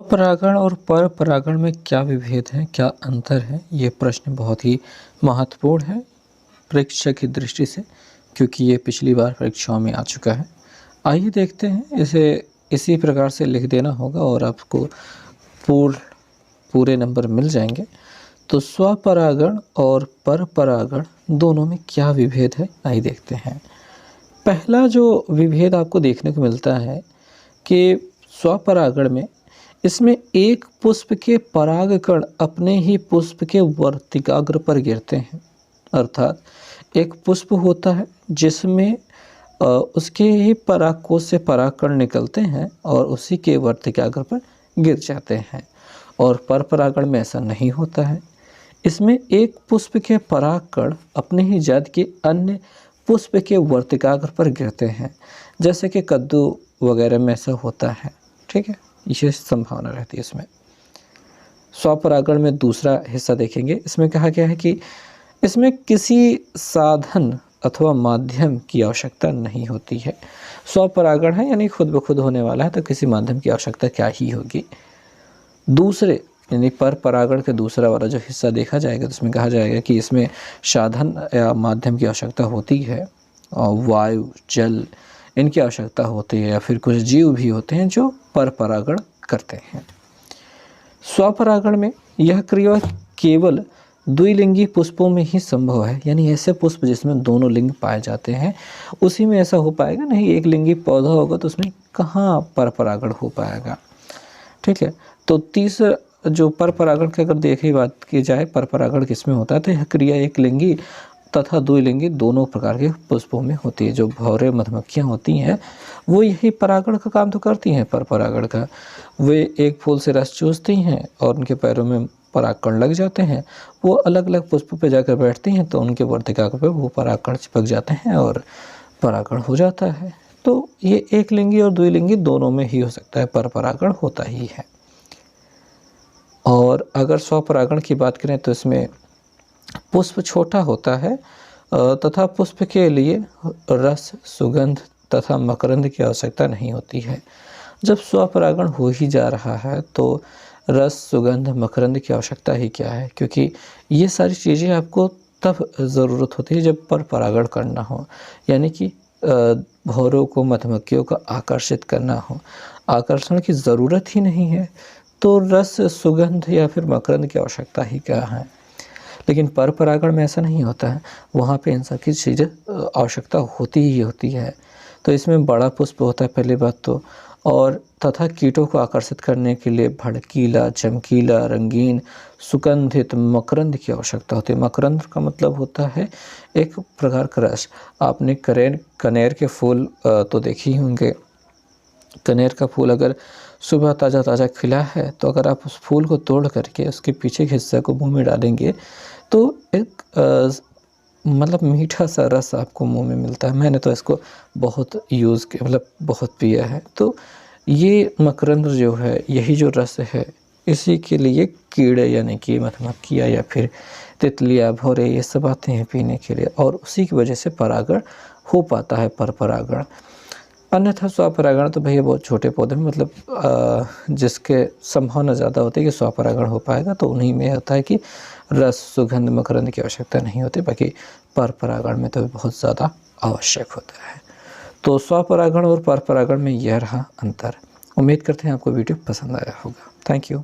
स्वपरागण और परपरागण में क्या विभेद है, क्या अंतर है? ये प्रश्न बहुत ही महत्वपूर्ण है परीक्षा की दृष्टि से, क्योंकि ये पिछली बार परीक्षाओं में आ चुका है। आइए देखते हैं, इसे इसी प्रकार से लिख देना होगा और आपको पूरे नंबर मिल जाएंगे। तो स्वपरागण और परपरागण दोनों में क्या विभेद है, आइए देखते हैं। पहला जो विभेद आपको देखने को मिलता है कि स्वपरागण में इसमें एक पुष्प के परागकण अपने ही पुष्प के वर्तिकाग्र पर गिरते हैं। अर्थात एक पुष्प होता है जिसमें उसके ही परागकोश से परागकण निकलते हैं और उसी के वर्तिकाग्र पर गिर जाते हैं। और परपरागण में ऐसा नहीं होता है। इसमें एक पुष्प के परागकण अपने ही जाति के अन्य पुष्प के वर्तिकाग्र पर गिरते हैं, जैसे कि कद्दू वगैरह में ऐसा होता है। ठीक है, ये संभावना रहती है इसमें। स्वपरागण में दूसरा हिस्सा देखेंगे, इसमें कहा गया है कि इसमें किसी साधन अथवा माध्यम की आवश्यकता नहीं होती है। स्वपरागण है यानी खुद ब खुद होने वाला है, तो किसी माध्यम की आवश्यकता क्या ही होगी। दूसरे यानी परपरागण के दूसरा वाला जो हिस्सा देखा जाएगा तो इसमें कहा जाएगा कि इसमें साधन या माध्यम की आवश्यकता होती है, और वायु, जल इनकी आवश्यकता होती है, या फिर कुछ जीव भी होते हैं जो परपरागण करते हैं। स्वपरागण में यह क्रिया केवल द्विलिंगी पुष्पों में ही संभव है, यानी ऐसे पुष्प जिसमें दोनों लिंग पाए जाते हैं उसी में ऐसा हो पाएगा। नहीं एक लिंगी पौधा होगा तो उसमें कहाँ परपरागण हो पाएगा। ठीक है, तो तीसरा जो परपरागण की अगर देखी बात की जाए, परपरागण किसमें होता है, तो यह क्रिया एक लिंगी तथा द्विलिंगी दोनों प्रकार के पुष्पों में होती है। जो भौरे मधुमक्खियाँ होती हैं वो यही परागण का काम तो करती हैं, परपरागण का। वे एक फूल से रस चूसती हैं और उनके पैरों में परागकण लग जाते हैं। वो अलग अलग पुष्प पे जाकर बैठती हैं तो उनके वर्तिकाग्र पे वो परागकण चिपक जाते हैं और परागण हो जाता है। तो ये एक लिंगी और द्विलिंगी दोनों में ही हो सकता है, परपरागण होता ही है। और अगर स्वपरागण की बात करें तो इसमें पुष्प छोटा होता है तथा पुष्प के लिए रस, सुगंध तथा मकरंद की आवश्यकता नहीं होती है। जब स्वपरागण हो ही जा रहा है तो रस, सुगंध, मकरंद की आवश्यकता ही क्या है, क्योंकि ये सारी चीज़ें आपको तब ज़रूरत होती है जब परपरागण करना हो, यानी कि भौरों को, मधुमक्खियों को आकर्षित करना हो। आकर्षण की ज़रूरत ही नहीं है तो रस, सुगंध या फिर मकरंद की आवश्यकता ही क्या है। लेकिन परपरागण में ऐसा नहीं होता है, वहाँ पे इन सब की चीज़ें आवश्यकता होती ही होती है। तो इसमें बड़ा पुष्प होता है पहली बात तो, और तथा कीटों को आकर्षित करने के लिए भड़कीला, चमकीला, रंगीन, सुगंधित मकरंद की आवश्यकता होती है। मकरंद का मतलब होता है एक प्रकार का रस। आपने कनेर के फूल तो देखे ही होंगे। कनेर का फूल अगर सुबह ताज़ा ताज़ा खिला है तो अगर आप उस फूल को तोड़ करके उसके पीछे के हिस्से को मुंह में डालेंगे तो एक मतलब मीठा सा रस आपको मुंह में मिलता है। मैंने तो इसको बहुत यूज़ किया, मतलब बहुत पिया है। तो ये मकरंद जो है, यही जो रस है, इसी के लिए कीड़े यानी कि मधुमक्खियाँ या फिर तितलियाँ, भौरे ये सब आते हैं पीने के लिए, और उसी की वजह से परागण हो पाता है, परपरागण। अन्यथा स्वपरागण तो भैया बहुत छोटे पौधे में, मतलब जिसके संभावना ज़्यादा होती है कि स्वपरागण हो पाएगा, तो उन्हीं में होता है कि रस, सुगंध, मकरंद की आवश्यकता नहीं होती। बाकी परपरागण में तो बहुत ज़्यादा आवश्यक होता है। तो स्वपरागण और परपरागण में यह रहा अंतर। उम्मीद करते हैं आपको वीडियो पसंद आया होगा। Thank you.